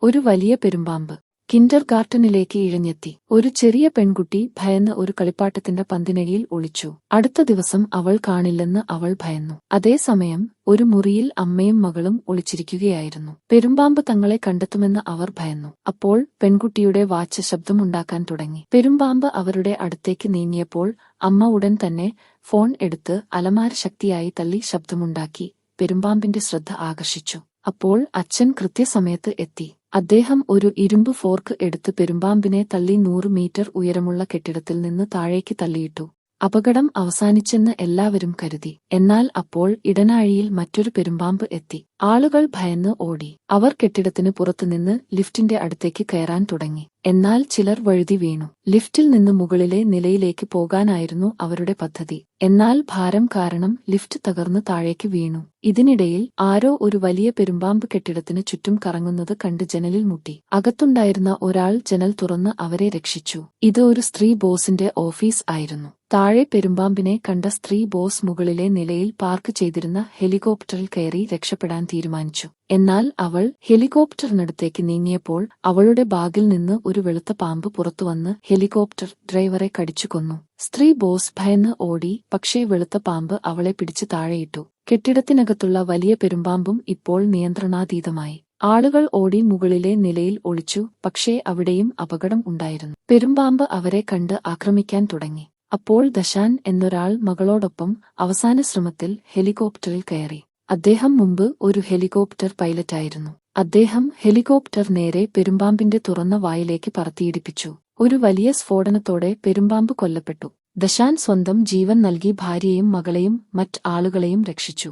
ഒരു വലിയ പെരുമ്പാമ്പ് കിൻഡർഗാർട്ടനിലേക്ക് ഇഴഞ്ഞെത്തി. ഒരു ചെറിയ പെൺകുട്ടി ഭയന്ന് ഒരു കളിപ്പാട്ടത്തിന്റെ പന്തിനടിയിൽ ഒളിച്ചു. അടുത്ത ദിവസം അവൾ കാണില്ലെന്ന് അവൾ ഭയന്നു. അതേസമയം ഒരു മുറിയിൽ അമ്മയും മകളും ഒളിച്ചിരിക്കുകയായിരുന്നു. പെരുമ്പാമ്പ് തങ്ങളെ കണ്ടെത്തുമെന്ന് അവർ ഭയന്നു. അപ്പോൾ പെൺകുട്ടിയുടെ വാച്ച് ശബ്ദമുണ്ടാക്കാൻ തുടങ്ങി. പെരുമ്പാമ്പ് അവരുടെ അടുത്തേക്ക് നീങ്ങിയപ്പോൾ അമ്മ ഉടൻ തന്നെ ഫോൺ എടുത്ത് അലമാര ശക്തിയായി തള്ളി ശബ്ദമുണ്ടാക്കി പെരുമ്പാമ്പിന്റെ ശ്രദ്ധ ആകർഷിച്ചു. അപ്പോൾ അച്ഛൻ കൃത്യസമയത്ത് എത്തി. അദ്ദേഹം ഒരു ഇരുമ്പ് ഫോർക്ക് എടുത്ത് പെരുമ്പാമ്പിനെ തള്ളി 100 മീറ്റർ ഉയരമുള്ള കെട്ടിടത്തിൽ നിന്ന് താഴേക്ക് തള്ളിയിട്ടു. അപകടം അവസാനിച്ചെന്ന് എല്ലാവരും കരുതി. എന്നാൽ അപ്പോൾ ഇടനാഴിയിൽ മറ്റൊരു പെരുമ്പാമ്പ് എത്തി. ആളുകൾ ഭയന്ന് ഓടി. അവർ കെട്ടിടത്തിന് പുറത്തുനിന്ന് ലിഫ്റ്റിന്റെ അടുത്തേക്ക് കയറാൻ തുടങ്ങി. എന്നാൽ ചിലർ വഴുതി വീണു. ലിഫ്റ്റിൽ നിന്ന് മുകളിലെ നിലയിലേക്ക് പോകാനായിരുന്നു അവരുടെ പദ്ധതി. എന്നാൽ ഭാരം കാരണം ലിഫ്റ്റ് തകർന്ന് താഴേക്ക് വീണു. ഇതിനിടയിൽ ആരോ ഒരു വലിയ പെരുമ്പാമ്പ് കെട്ടിടത്തിന് ചുറ്റും കറങ്ങുന്നത് കണ്ട് ജനലിൽ മുട്ടി. അകത്തുണ്ടായിരുന്ന ഒരാൾ ജനൽ തുറന്ന് അവരെ രക്ഷിച്ചു. ഇത് ഒരു സ്ത്രീ ബോസിന്റെ ഓഫീസ് ആയിരുന്നു. താഴെ പെരുമ്പാമ്പിനെ കണ്ട സ്ത്രീ ബോസ് മുകളിലെ നിലയിൽ പാർക്ക് ചെയ്തിരുന്ന ഹെലികോപ്റ്ററിൽ കയറി രക്ഷപ്പെടാൻ തീരുമാനിച്ചു. എന്നാൽ അവൾ ഹെലികോപ്റ്ററിനടുത്തേക്ക് നീങ്ങിയപ്പോൾ അവളുടെ ബാഗിൽ നിന്ന് ഒരു വെളുത്ത പാമ്പ് പുറത്തുവന്ന് ഹെലികോപ്റ്റർ ഡ്രൈവറെ കടിച്ചു കൊന്നു. സ്ത്രീ ബോസ് ഭയന്ന് ഓടി. പക്ഷേ വെളുത്ത പാമ്പ് അവളെ പിടിച്ച് താഴെയിട്ടു. കെട്ടിടത്തിനകത്തുള്ള വലിയ പെരുമ്പാമ്പും ഇപ്പോൾ നിയന്ത്രണാതീതമായി. ആളുകൾ ഓടി മുകളിലെ നിലയിൽ ഒളിച്ചു. പക്ഷേ അവിടെയും അപകടം ഉണ്ടായിരുന്നു. പെരുമ്പാമ്പ് അവരെ കണ്ട് ആക്രമിക്കാൻ തുടങ്ങി. അപ്പോൾ ദശാൻ എന്നൊരാൾ മകളോടൊപ്പം അവസാന ശ്രമത്തിൽ ഹെലികോപ്റ്ററിൽ കയറി. അദ്ദേഹം മുമ്പ് ഒരു ഹെലികോപ്റ്റർ പൈലറ്റായിരുന്നു. അദ്ദേഹം ഹെലികോപ്റ്റർ നേരെ പെരുമ്പാമ്പിന്റെ തുറന്ന വായിലേക്ക് പറത്തിയിടിപ്പിച്ചു. ഒരു വലിയ സ്ഫോടനത്തോടെ പെരുമ്പാമ്പ് കൊല്ലപ്പെട്ടു. ദശാൻ സ്വന്തം ജീവൻ നൽകി ഭാര്യയെയും മകളെയും മറ്റ് ആളുകളെയും രക്ഷിച്ചു.